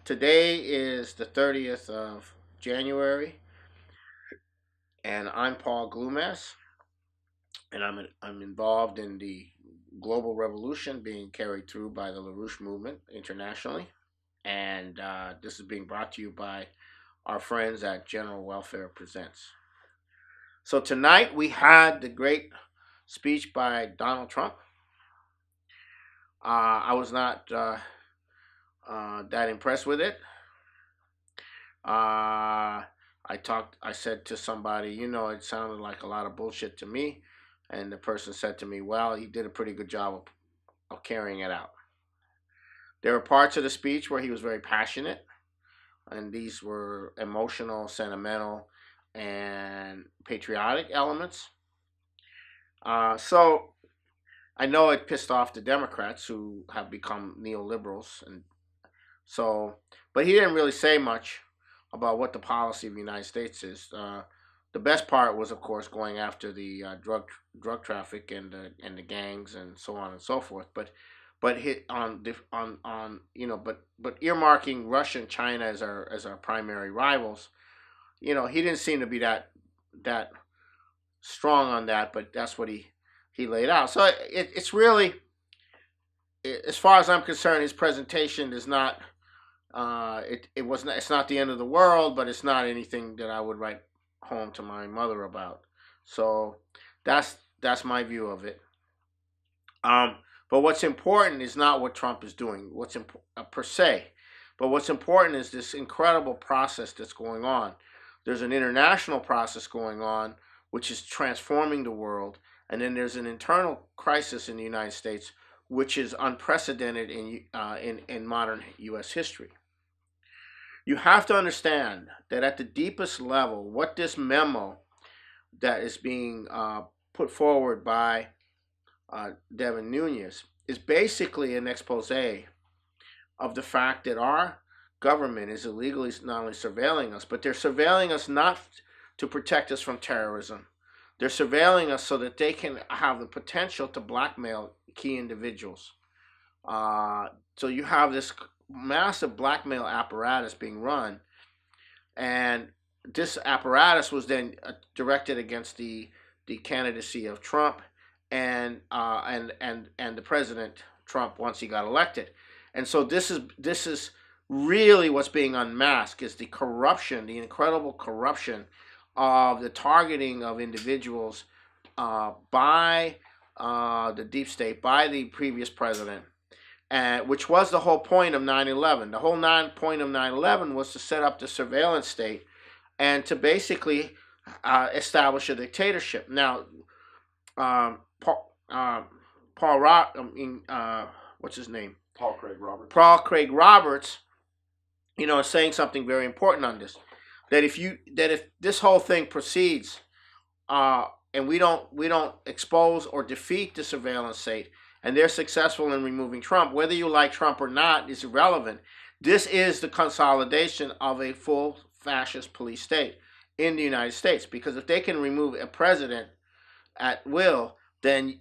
Today is the 30th of January, and I'm Paul Glumaz, and I'm involved in the global revolution being carried through by the LaRouche movement internationally, and this is being brought to you by our friends at General Welfare Presents. So tonight we had the great speech by Donald Trump. I was not that impressed with it. I said to somebody, it sounded like a lot of bullshit to me. And the person said to me, well, he did a pretty good job of carrying it out. There were parts of the speech where he was very passionate, and these were emotional, sentimental, and patriotic elements. So I know it pissed off the Democrats who have become neoliberals, and but he didn't really say much about what the policy of the United States is. The best part was, of course, going after the drug traffic and the gangs and so on and so forth. But hit on but earmarking Russia and China as our primary rivals. He didn't seem to be that strong on that, but that's what he laid out. So it's really, as far as I'm concerned, his presentation is not. It's not the end of the world, but it's not anything that I would write home to my mother about. So that's my view of it. But what's important is not what Trump is doing. Per se, but what's important is this incredible process that's going on. There's an international process going on, which is transforming the world, and then there's an internal crisis in the United States, which is unprecedented in modern U.S. history. You have to understand that at the deepest level, what this memo that is being put forward by Devin Nunes is basically an expose of the fact that our government is illegally not only surveilling us, but they're surveilling us not to protect us from terrorism. They're surveilling us so that they can have the potential to blackmail key individuals. So you have this massive blackmail apparatus being run, and this apparatus was then directed against the candidacy of Trump and the President Trump once he got elected. And so this is really what's being unmasked, is the corruption, the incredible corruption of the targeting of individuals by the deep state, by the previous president. Which was the whole point of 9/11. The whole point of 9/11 was to set up the surveillance state and to basically establish a dictatorship. Now, what's his name? Paul Craig Roberts. Paul Craig Roberts, is saying something very important on this. That if this whole thing proceeds, and we don't expose or defeat the surveillance state, and they're successful in removing Trump, whether you like Trump or not is irrelevant. This is the consolidation of a full fascist police state in the United States. Because if they can remove a president at will, then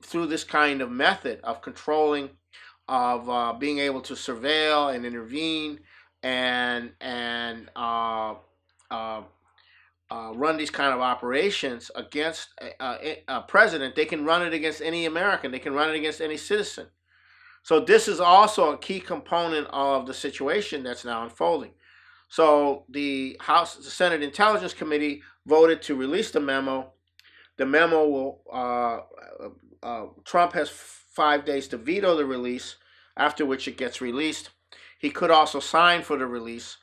through this kind of method of controlling, of being able to surveil and intervene and run these kind of operations against a president, they can run it against any American. They can run it against any citizen. So this is also a key component of the situation that's now unfolding. So the Senate Intelligence Committee voted to release the memo. The memo will, Trump has 5 days to veto the release, after which it gets released. He could also sign for the release.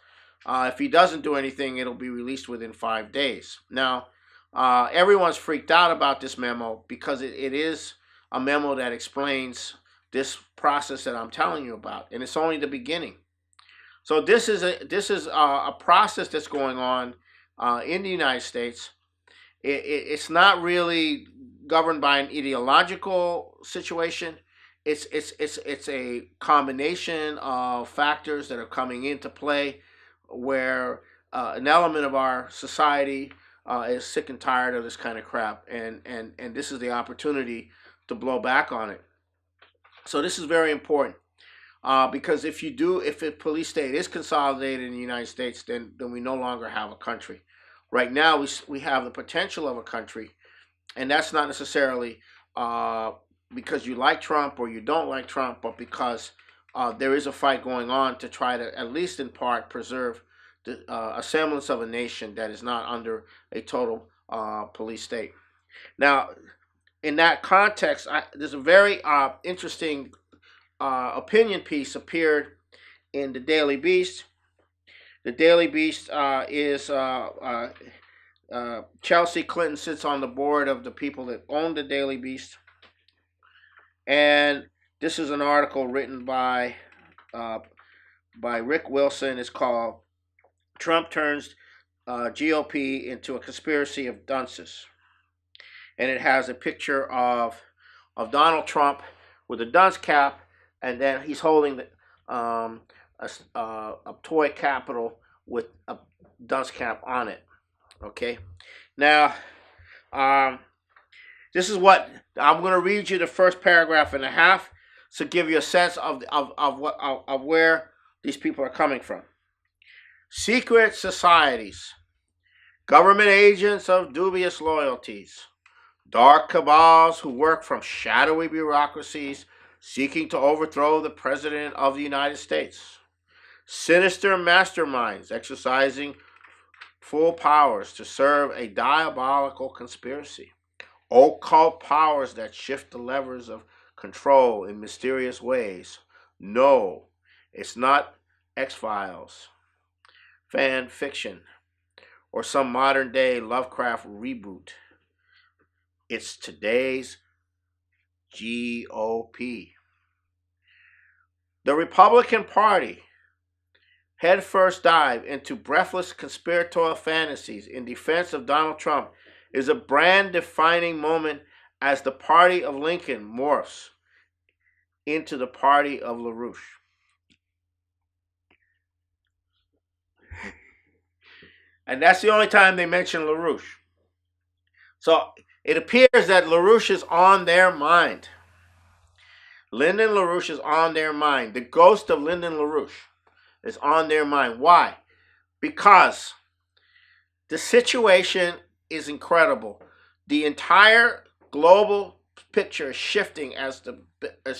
If he doesn't do anything, it'll be released within 5 days. Now, everyone's freaked out about this memo because it is a memo that explains this process that I'm telling you about, and it's only the beginning. So this is a process that's going on in the United States. It's not really governed by an ideological situation. It's a combination of factors that are coming into play, where an element of our society is sick and tired of this kind of crap, and this is the opportunity to blow back on it. So this is very important. Because if a police state is consolidated in the United States, then we no longer have a country. Right now, we have the potential of a country, and that's not necessarily because you like Trump or you don't like Trump, but because there is a fight going on to try to, at least in part, preserve a semblance of a nation that is not under a total police state. Now, in that context, there's a very interesting opinion piece appeared in the Daily Beast. The Daily Beast is Chelsea Clinton sits on the board of the people that own the Daily Beast, and this is an article written by Rick Wilson. It's called "Trump Turns GOP into a Conspiracy of Dunces," and it has a picture of Donald Trump with a dunce cap, and then he's holding a toy capital with a dunce cap on it. Okay, now this is what I'm going to read you the first paragraph and a half to give you a sense of where these people are coming from. Secret societies, government agents of dubious loyalties, dark cabals who work from shadowy bureaucracies seeking to overthrow the President of the United States, sinister masterminds exercising full powers to serve a diabolical conspiracy, occult powers that shift the levers of control in mysterious ways. No, it's not X-Files, fan fiction, or some modern-day Lovecraft reboot. It's today's GOP. The Republican Party headfirst dive into breathless conspiratorial fantasies in defense of Donald Trump is a brand-defining moment as the party of Lincoln morphs into the party of LaRouche. And that's the only time they mention LaRouche. So it appears that LaRouche is on their mind. Lyndon LaRouche is on their mind. The ghost of Lyndon LaRouche is on their mind. Why? Because the situation is incredible. The entire global picture is shifting as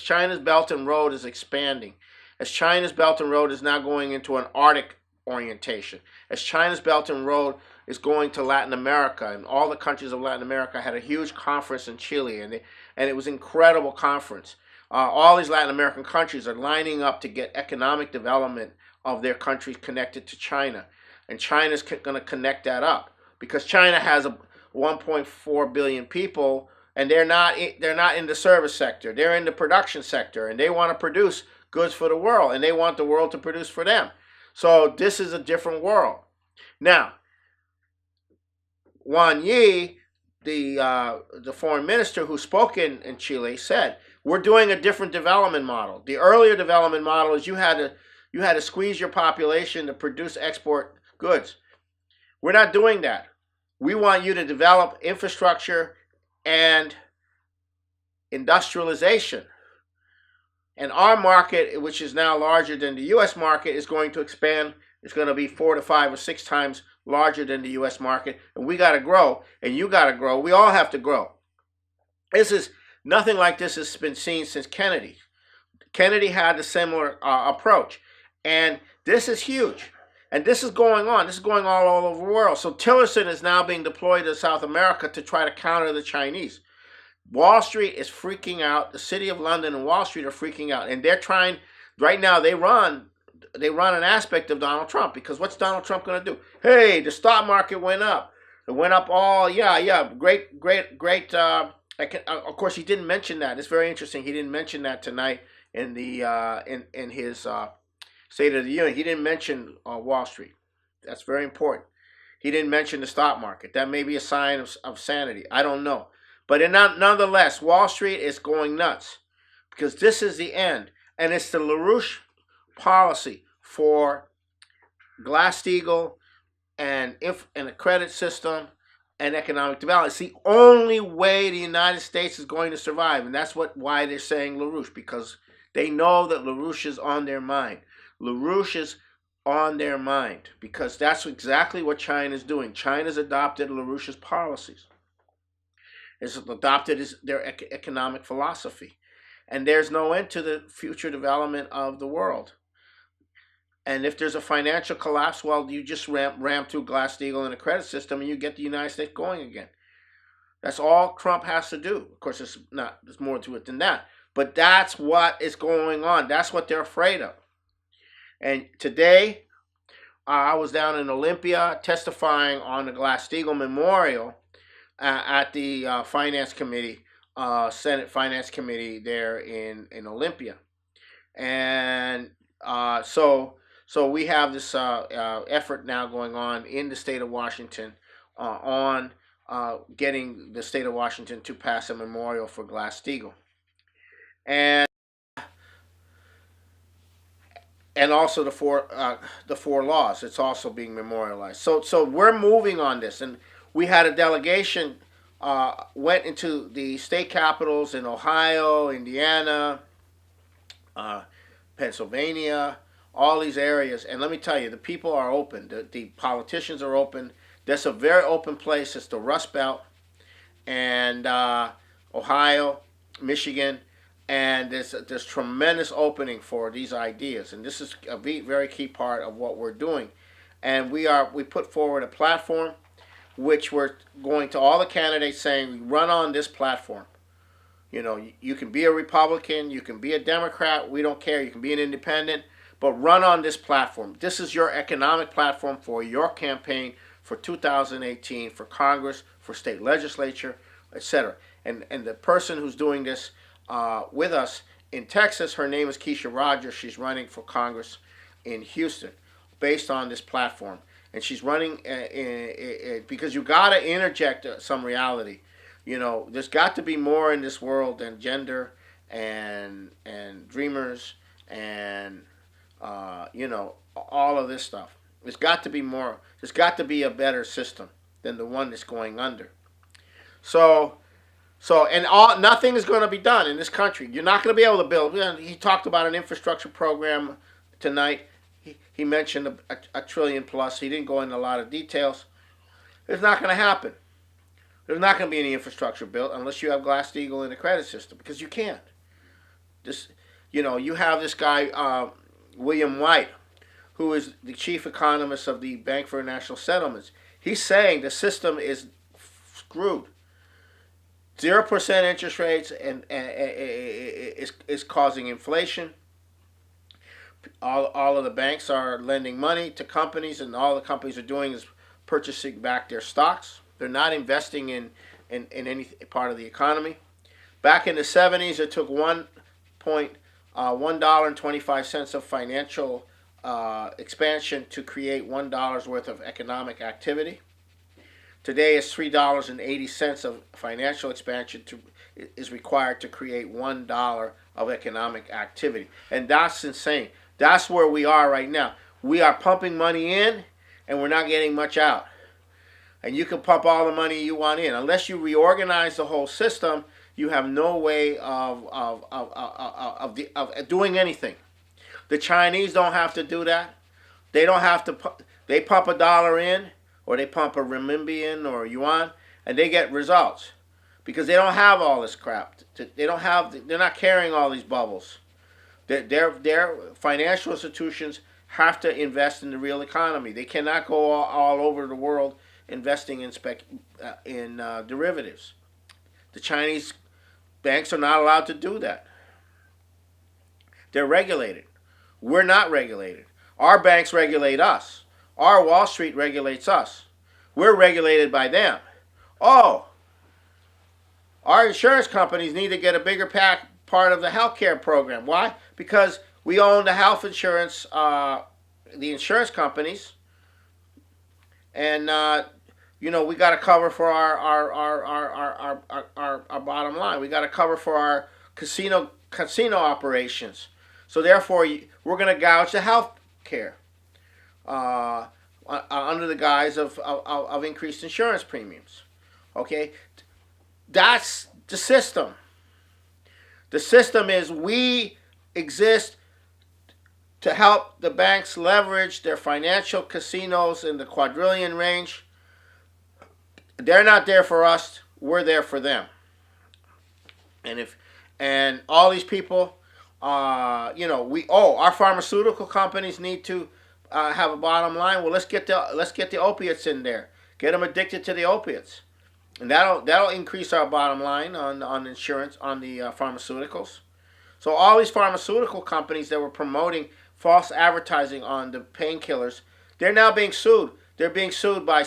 China's Belt and Road is expanding. As China's Belt and Road is now going into an Arctic orientation. As China's Belt and Road is going to Latin America, and all the countries of Latin America had a huge conference in Chile, and it was an incredible conference. All these Latin American countries are lining up to get economic development of their countries connected to China, and China's going to connect that up because China has 1.4 billion people, and they're not in the service sector. They're in the production sector, and they want to produce goods for the world, and they want the world to produce for them. So this is a different world. Now, Wang Yi, the foreign minister who spoke in Chile, said, we're doing a different development model. The earlier development model is you had to squeeze your population to produce export goods. We're not doing that. We want you to develop infrastructure and industrialization. And our market, which is now larger than the U.S. market, is going to expand. It's going to be 4 to 5 or 6 times larger than the U.S. market. And we got to grow, and you got to grow. We all have to grow. Nothing like this has been seen since Kennedy. Kennedy had a similar approach. And this is huge. And this is going on. This is going all over the world. So Tillerson is now being deployed to South America to try to counter the Chinese. Wall Street is freaking out. The city of London and Wall Street are freaking out. And they're trying, right now, they run an aspect of Donald Trump. Because what's Donald Trump going to do? Hey, the stock market went up. It went up all, great. Of course, he didn't mention that. It's very interesting. He didn't mention that tonight in his State of the Union. He didn't mention Wall Street. That's very important. He didn't mention the stock market. That may be a sign of sanity. I don't know. But nonetheless, Wall Street is going nuts because this is the end. And it's the LaRouche policy for Glass-Steagall and a credit system and economic development. It's the only way the United States is going to survive. And that's why they're saying LaRouche, because They know that LaRouche is on their mind. LaRouche is on their mind because that's exactly what China is doing. China's adopted LaRouche's policies. It's adopted their economic philosophy. And there's no end to the future development of the world. And if there's a financial collapse, well, you just ram through Glass-Steagall and the credit system and you get the United States going again. That's all Trump has to do. Of course, there's more to it than that. But that's what is going on. That's what they're afraid of. And today, I was down in Olympia testifying on the Glass-Steagall Memorial at the Finance Committee, Senate Finance Committee there in Olympia. And so we have this effort now going on in the state of Washington on getting the state of Washington to pass a memorial for Glass-Steagall. And also the four laws. It's also being memorialized. So we're moving on this, and we had a delegation went into the state capitals in Ohio, Indiana, Pennsylvania, all these areas. And let me tell you, the people are open. The politicians are open. That's a very open place. It's the Rust Belt, and Ohio, Michigan. And there's tremendous opening for these ideas, and this is a very key part of what we're doing. And we put forward a platform, which we're going to all the candidates saying, run on this platform. You know, you can be a Republican, you can be a Democrat, we don't care. You can be an independent, but run on this platform. This is your economic platform for your campaign for 2018, for Congress, for state legislature, etc. And the person who's doing this with us in Texas, her name is Keisha Rogers. She's running for Congress in Houston based on this platform. And she's running because you got to interject some reality. You know, there's got to be more in this world than gender and dreamers and, you know, all of this stuff. There's got to be more. There's got to be a better system than the one that's going under. So nothing is going to be done in this country. You're not going to be able to build. He talked about an infrastructure program tonight. He mentioned a trillion plus. He didn't go into a lot of details. It's not going to happen. There's not going to be any infrastructure built unless you have Glass-Steagall in the credit system, because you can't. You have this guy, William White, who is the chief economist of the Bank for International Settlements. He's saying the system is screwed. 0% interest rates and is causing inflation. All of the banks are lending money to companies, and all the companies are doing is purchasing back their stocks. They're not investing in any part of the economy. Back in the 70s, it took $1.25 of financial expansion to create $1 worth of economic activity. Today, it's $3.80 of financial expansion is required to create $1 of economic activity. And that's insane. That's where we are right now. We are pumping money in, and we're not getting much out. And you can pump all the money you want in. Unless you reorganize the whole system, you have no way of doing anything. The Chinese don't have to do that. They don't have to. They pump $1 in, or they pump a renminbi in or yuan, and they get results because they don't have all this crap. They're not carrying all these bubbles. Their financial institutions have to invest in the real economy. They cannot go all over the world investing in derivatives. The Chinese banks are not allowed to do that. They're regulated. We're not regulated. Our banks regulate us. Our Wall Street regulates us. We're regulated by them. Oh, our insurance companies need to get a bigger part of the healthcare program. Why? Because we own the health insurance, the insurance companies, and we got to cover for our bottom line. We got to cover for our casino operations. So therefore, we're going to gouge the health care under the guise of increased insurance premiums. Okay, that's the system. The system is we exist to help the banks leverage their financial casinos in the quadrillion range. They're not there for us. We're there for them. And all these people, our pharmaceutical companies need to have a bottom line. Well, let's get the opiates in there. Get them addicted to the opiates, and that'll increase our bottom line on insurance on the pharmaceuticals. So all these pharmaceutical companies that were promoting false advertising on the painkillers, they're now being sued. They're being sued by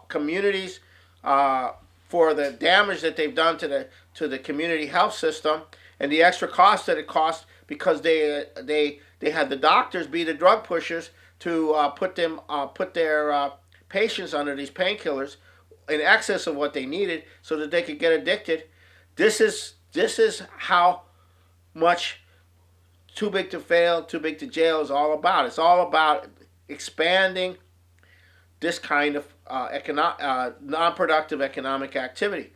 communities for the damage that they've done to the community health system and the extra cost that it cost because they had the doctors be the drug pushers to put their patients under these painkillers in excess of what they needed so that they could get addicted. This is how much too big to fail, too big to jail is all about. It's all about expanding this kind of non-productive economic activity.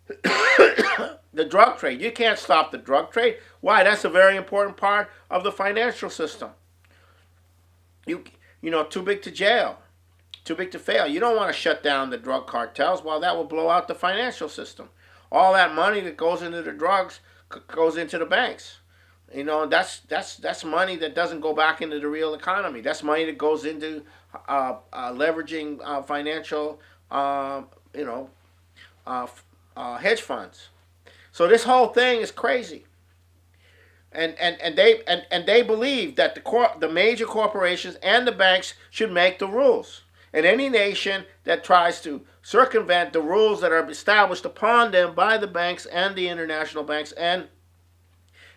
The drug trade. You can't stop the drug trade. Why? That's a very important part of the financial system. Too big to jail, too big to fail. You don't want to shut down the drug cartels. Well, that will blow out the financial system. All that money that goes into the drugs goes into the banks. That's money that doesn't go back into the real economy. That's money that goes into leveraging financial, hedge funds. So this whole thing is crazy, and they believe that the major corporations and the banks should make the rules, and any nation that tries to circumvent the rules that are established upon them by the banks and the international banks and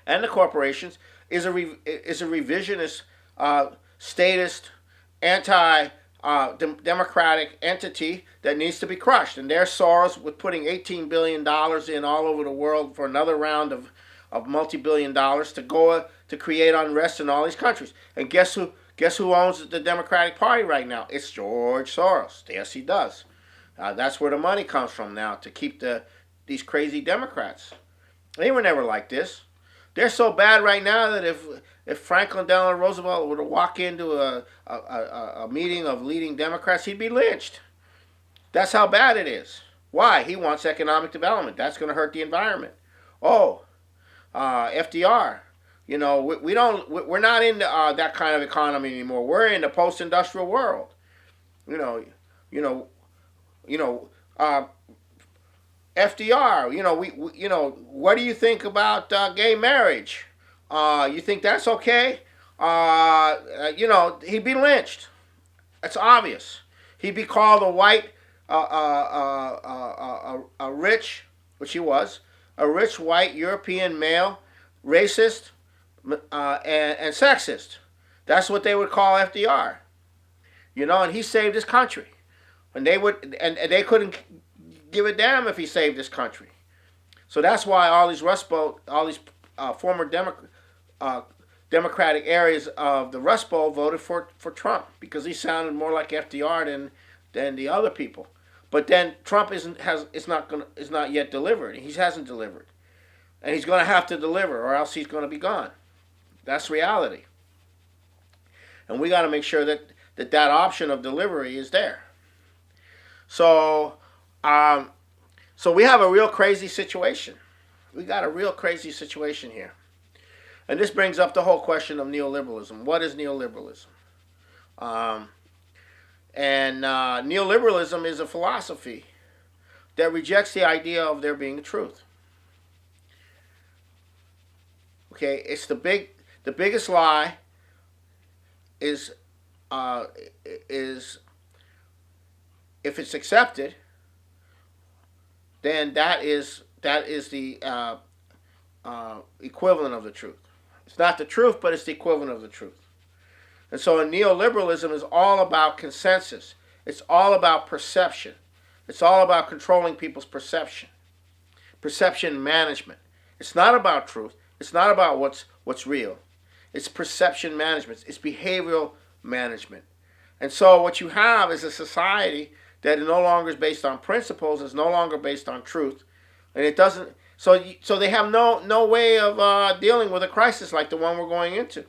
the corporations is a revisionist, statist, anti-democratic entity that needs to be crushed. And there's Soros with putting $18 billion in all over the world for another round of multi-billion dollars to create unrest in all these countries. And guess who owns the Democratic Party right now? It's George Soros. Yes, he does. That's where the money comes from now to keep these crazy Democrats. They were never like this. They're so bad right now that if Franklin Delano Roosevelt were to walk into a meeting of leading Democrats, he'd be lynched. That's how bad it is. Why? He wants economic development. That's going to hurt the environment. FDR. We're not in that kind of economy anymore. We're in the post-industrial world. FDR, what do you think about gay marriage? You think that's okay? He'd be lynched. It's obvious. He'd be called a white, a rich, which he was, a rich white European male, racist, and sexist. That's what they would call FDR. And he saved his country, and they couldn't give a damn if he saved this country. So that's why all these Rust Belt, all these former Democratic areas of the Rust Bowl voted for Trump, because he sounded more like FDR than the other people. But then Trump is not yet delivered. He hasn't delivered, and he's going to have to deliver, or else he's going to be gone. That's reality, and we got to make sure that option of delivery is there. So we have a real crazy situation. We got a real crazy situation here. And this brings up the whole question of neoliberalism. What is neoliberalism? Neoliberalism is a philosophy that rejects the idea of there being a truth. Okay, it's the biggest lie is if it's accepted, then that is the equivalent of the truth. It's not the truth, but it's the equivalent of the truth. And so neoliberalism is all about consensus. It's all about perception. It's all about controlling people's perception. Perception management. It's not about truth. It's not about what's real. It's perception management. It's behavioral management. And so what you have is a society that no longer is based on principles, is no longer based on truth, and it doesn't. So they have no way of dealing with a crisis like the one we're going into.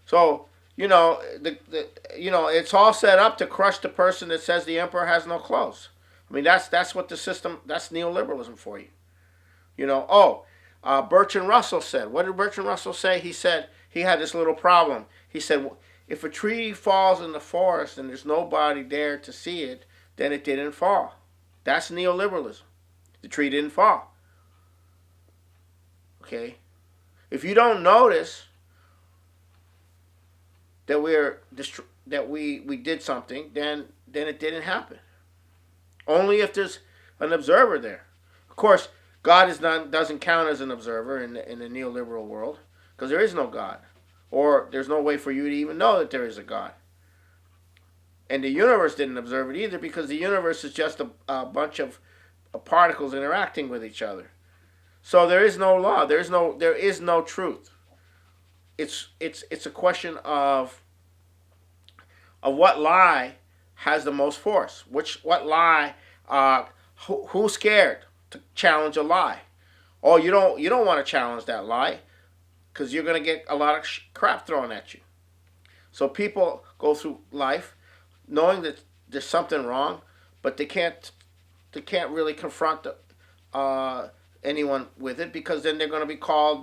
So it's all set up to crush the person that says the emperor has no clothes. I mean, that's what the system. That's neoliberalism for you. Bertrand Russell said. What did Bertrand Russell say? He said he had this little problem. He said, if a tree falls in the forest and there's nobody there to see it, then it didn't fall. That's neoliberalism. The tree didn't fall. Okay? If you don't notice that we did something, then it didn't happen. Only if there's an observer there. Of course, God doesn't count as an observer in the neoliberal world, because there is no God, or there's no way for you to even know that there is a God. And the universe didn't observe it either, because the universe is just a bunch of particles interacting with each other. So there is no law. There is no truth. It's a question of what lie has the most force. What lie? Who's scared to challenge a lie? Oh, you don't want to challenge that lie, because you're going to get a lot of crap thrown at you. So people go through life knowing that there's something wrong, but they can't really confront anyone with it, because then they're going to be called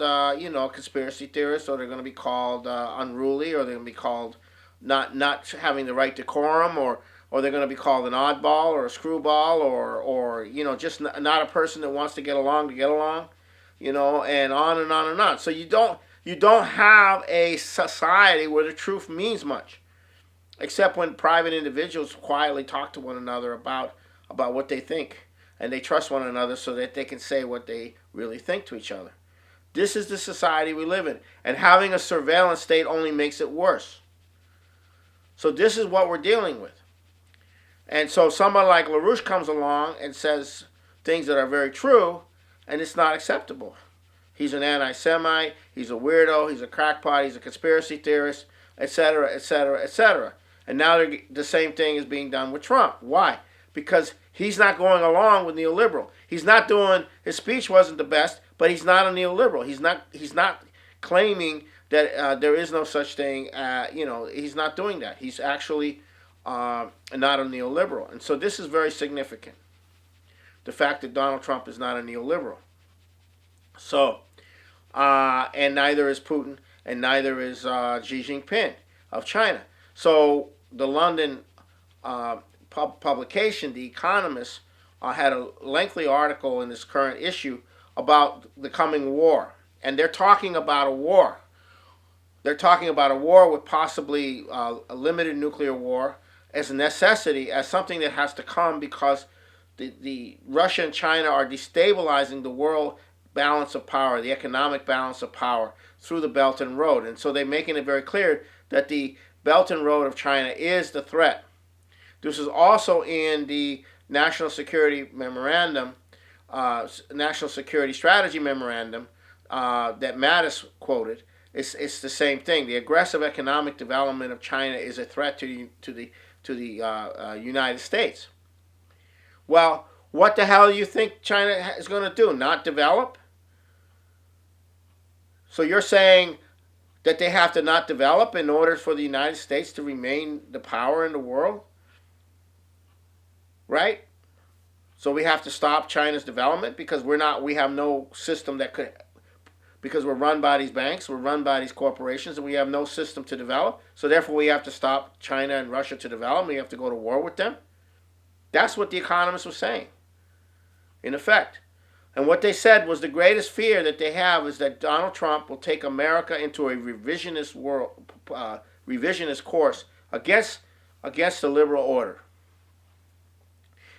conspiracy theorists, or they're going to be called unruly, or they're going to be called not having the right decorum, or they're going to be called an oddball or a screwball, or just not a person that wants to get along, and on and on and on. So you don't have a society where the truth means much, except when private individuals quietly talk to one another about what they think, and they trust one another so that they can say what they really think to each other. This is the society we live in, and having a surveillance state only makes it worse. So this is what we're dealing with. And so someone like LaRouche comes along and says things that are very true, and it's not acceptable. He's an anti-Semite, he's a weirdo, he's a crackpot, he's a conspiracy theorist, etc., etc., etc. And now the same thing is being done with Trump. Why? Because he's not going along with neoliberal. His speech wasn't the best, but he's not a neoliberal. He's not claiming that there is no such thing. He's not doing that. He's actually not a neoliberal. And so this is very significant, the fact that Donald Trump is not a neoliberal. So, and neither is Putin, and neither is Xi Jinping of China. So the London publication, The Economist, had a lengthy article in this current issue about the coming war. And they're talking about a war. They're talking about a war with possibly a limited nuclear war as a necessity, as something that has to come, because the Russia and China are destabilizing the world balance of power, the economic balance of power, through the Belt and Road. And so they're making it very clear that the Belt and Road of China is the threat. This is also in the National Security Memorandum, National Security Strategy Memorandum that Mattis quoted. It's the same thing. The aggressive economic development of China is a threat to the United States. Well, what the hell do you think China is going to do? Not develop? So you're saying that they have to not develop in order for the United States to remain the power in the world? Right? So we have to stop China's development because we have no system that could, because we're run by these banks, we're run by these corporations, and we have no system to develop. So therefore we have to stop China and Russia to develop. We have to go to war with them. That's what The Economist was saying, in effect. And what they said was the greatest fear that they have is that Donald Trump will take America into a revisionist course against the liberal order.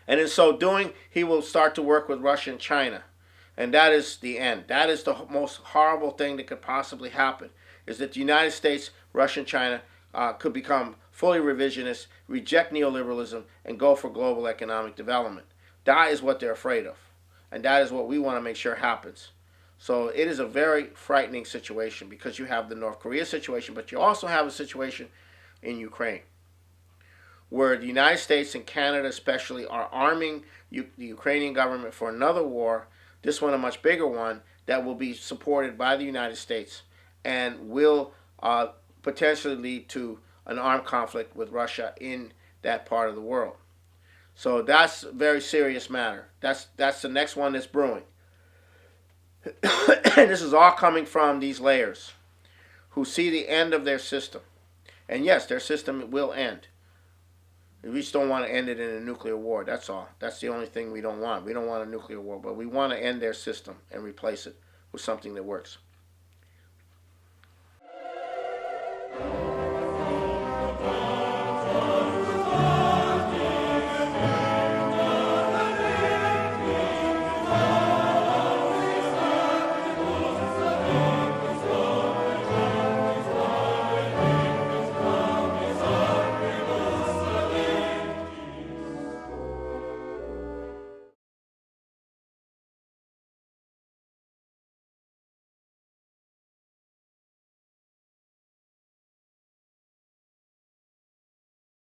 And in so doing, he will start to work with Russia and China. And that is the end. That is the most horrible thing that could possibly happen, is that the United States, Russia, and China could become fully revisionist, reject neoliberalism, and go for global economic development. That is what they're afraid of. And that is what we want to make sure happens. So it is a very frightening situation, because you have the North Korea situation, but you also have a situation in Ukraine, where the United States and Canada especially are arming the Ukrainian government for another war This one a much bigger one that will be supported by the United States and will potentially lead to an armed conflict with Russia in that part of the world. So that's a very serious matter. That's the next one that's brewing. And this is all coming from these layers who see the end of their system. And yes, their system will end. We just don't want to end it in a nuclear war. That's all. That's the only thing we don't want. We don't want a nuclear war, but we want to end their system and replace it with something that works.